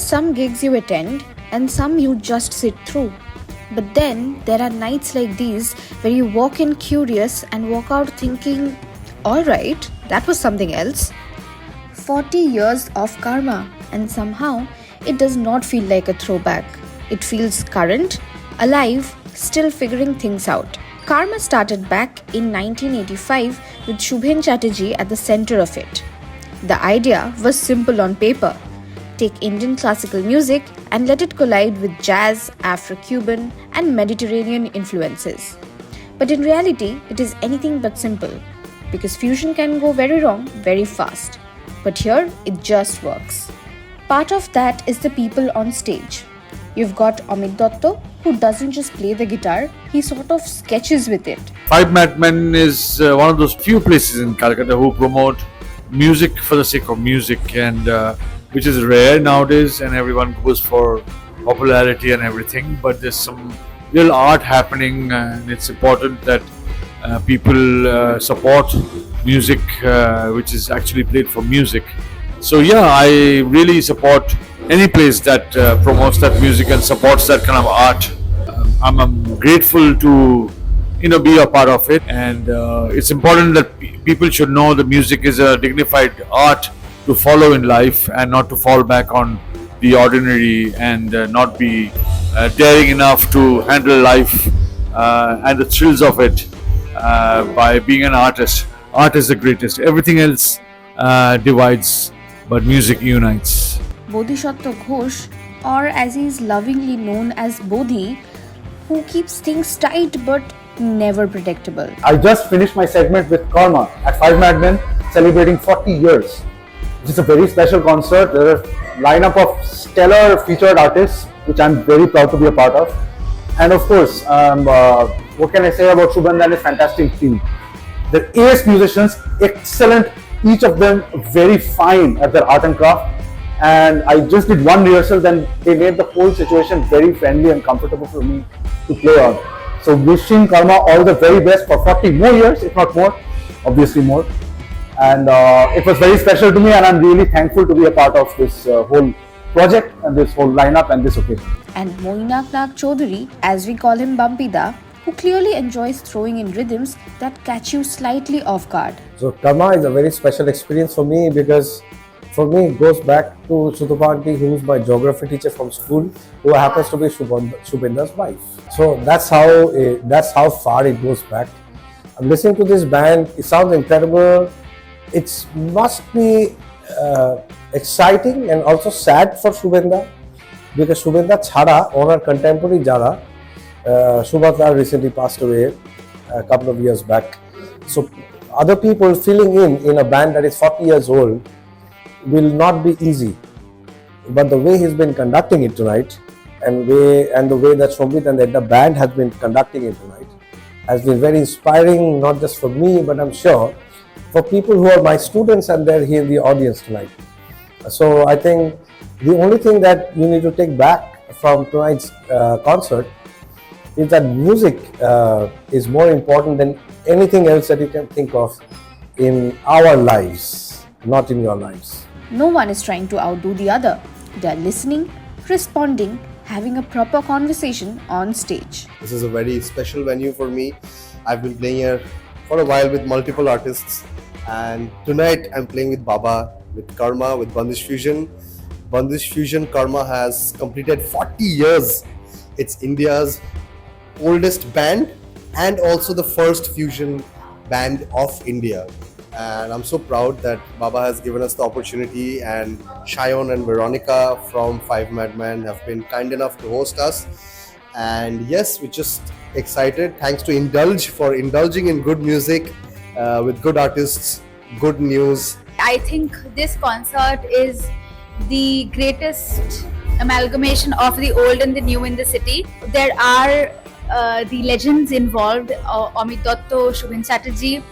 some gigs you attend and some you just sit through. But then there are nights like these where you walk in curious and walk out thinking, alright, that was something else. 40 years of karma, and somehow it does not feel like a throwback. It feels current, alive, still figuring things out. Karma started back in 1985 with Subhen Chatterjee at the center of it. The idea was simple on paper. Take Indian classical music and let it collide with jazz, Afro-Cuban and Mediterranean influences. But in reality, it is anything but simple, because fusion can go very wrong very fast. But here, it just works. Part of that is the people on stage. You've got Amyt, who doesn't just play the guitar, he sort of sketches with it. Five Madmen is one of those few places in Kolkata who promote music for the sake of music, and which is rare nowadays, and everyone goes for popularity and everything, but there's some real art happening, and it's important that people support music which is actually played for music. So yeah, I really support any place that promotes that music and supports that kind of art. I'm grateful to be a part of it, and it's important that people should know that music is a dignified art to follow in life and not to fall back on the ordinary, and not be daring enough to handle life and the thrills of it by being an artist. Art is the greatest. Everything else divides, but music unites. Bodhisattwa Ghosh, or as he is lovingly known as Bodhi, who keeps things tight but never predictable. I just finished my segment with Karma at Five Madmen, celebrating 40 years. This is a very special concert. There are a lineup of stellar featured artists, which I'm very proud to be a part of. And of course, what can I say about Subhen and his fantastic team? They're ace musicians, excellent, each of them very fine at their art and craft. And I just did one rehearsal, then they made the whole situation very friendly and comfortable for me to play on. So wishing Karma all the very best for 40 more years, if not more, obviously more. And it was very special to me, and I'm really thankful to be a part of this whole project and this whole lineup and this occasion. And Mainak Chowdhury, as we call him Bumpy, who clearly enjoys throwing in rhythms that catch you slightly off guard. So Karma is a very special experience for me, because for me it goes back to Sudipto, who is my geography teacher from school, who happens to be Subhen's wife. So that's how far it goes back. I'm listening to this band, it sounds incredible. It must be exciting and also sad for Subhen, because Subhen chhada onar contemporary jara, Subhata recently passed away a couple of years back. So other people filling in a band that is 40 years old will not be easy. But the way he's been conducting it tonight, and the way that Sambit and the band has been conducting it tonight, has been very inspiring, not just for me, but I'm sure for people who are my students and they're here in the audience tonight. So I think the only thing that you need to take back from tonight's concert is that music is more important than anything else that you can think of in our lives, not in your lives. No one is trying to outdo the other. They are listening, responding, having a proper conversation on stage. This is a very special venue for me. I've been playing here for a while with multiple artists, and tonight I'm playing with Baba, with Karma, with Bandish Fusion. Bandish Fusion Karma has completed 40 years. It's India's oldest band and also the first fusion band of India. And I'm so proud that Baba has given us the opportunity, and Shayon and Veronica from Five Madmen have been kind enough to host us. And yes, we're just excited. Thanks to Indulge for indulging in good music with good artists, good news. I think this concert is the greatest amalgamation of the old and the new in the city. There are the legends involved, Amyt, Subhen Chatterjee,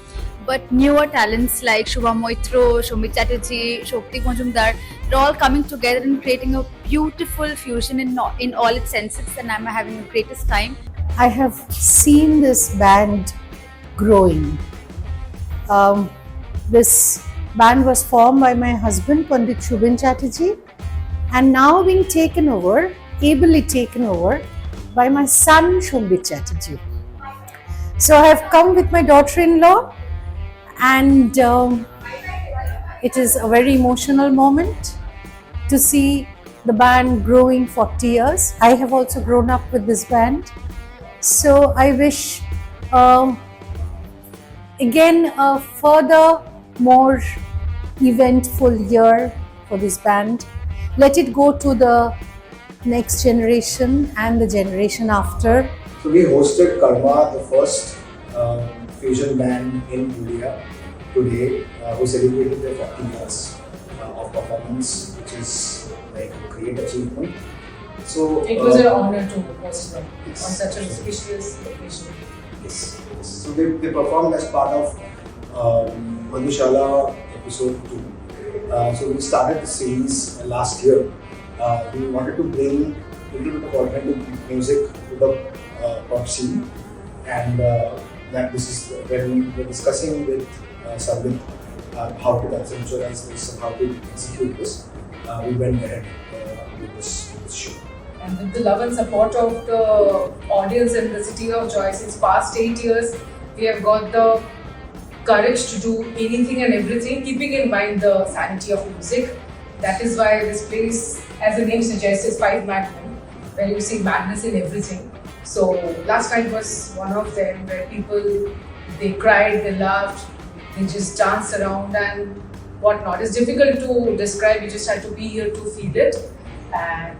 but newer talents like Ssuvam Moitra, Soumyajit Chatterjee, Souptik Mazumdar, they're all coming together and creating a beautiful fusion in all its senses, and I'm having the greatest time. I have seen this band growing. This band was formed by my husband, Pandit Subhen Chatterjee, and now being taken over, ably taken over by my son Sambit Chatterjee. So I have come with my daughter-in-law, and it is a very emotional moment to see the band growing 40 years. I have also grown up with this band. So I wish again a further more eventful year for this band. Let it go to the next generation and the generation after. So we hosted Karma, the first fusion band in India today, who celebrated their 40 years of performance, which is like a great achievement. So it was an honor to host them on such an auspicious occasion. Yes. So they performed as part of MADhushala episode 2. So we started the series last year. We wanted to bring a little bit of alternative music to the pop scene, and that this is when we were discussing with Sambit how to conceptualize this and how to execute this. We went ahead with this show. And with the love and support of the audience and the city of Joy since past 8 years, we have got the courage to do anything and everything, keeping in mind the sanity of music. That is why this place, as the name suggests, is 5 Madmen, where you see madness in everything. So last night was one of them where people, they cried, they laughed, they just danced around and whatnot. It's difficult to describe, you just have to be here to feel it. And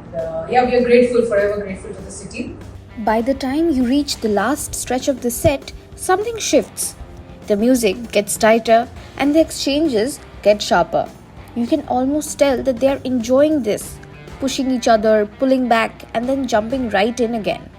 we are grateful, forever grateful to the city. By the time you reach the last stretch of the set, something shifts. The music gets tighter and the exchanges get sharper. You can almost tell that they are enjoying this, pushing each other, pulling back, and then jumping right in again.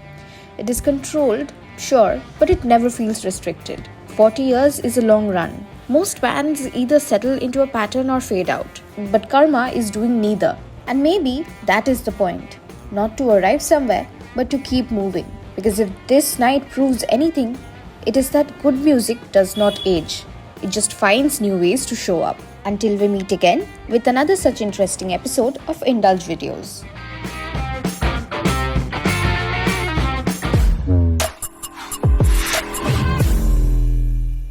It is controlled, sure, but it never feels restricted. 40 years is a long run. Most bands either settle into a pattern or fade out, but Karma is doing neither. And maybe that is the point. Not to arrive somewhere, but to keep moving. Because if this night proves anything, it is that good music does not age. It just finds new ways to show up. Until we meet again with another such interesting episode of Indulge Videos.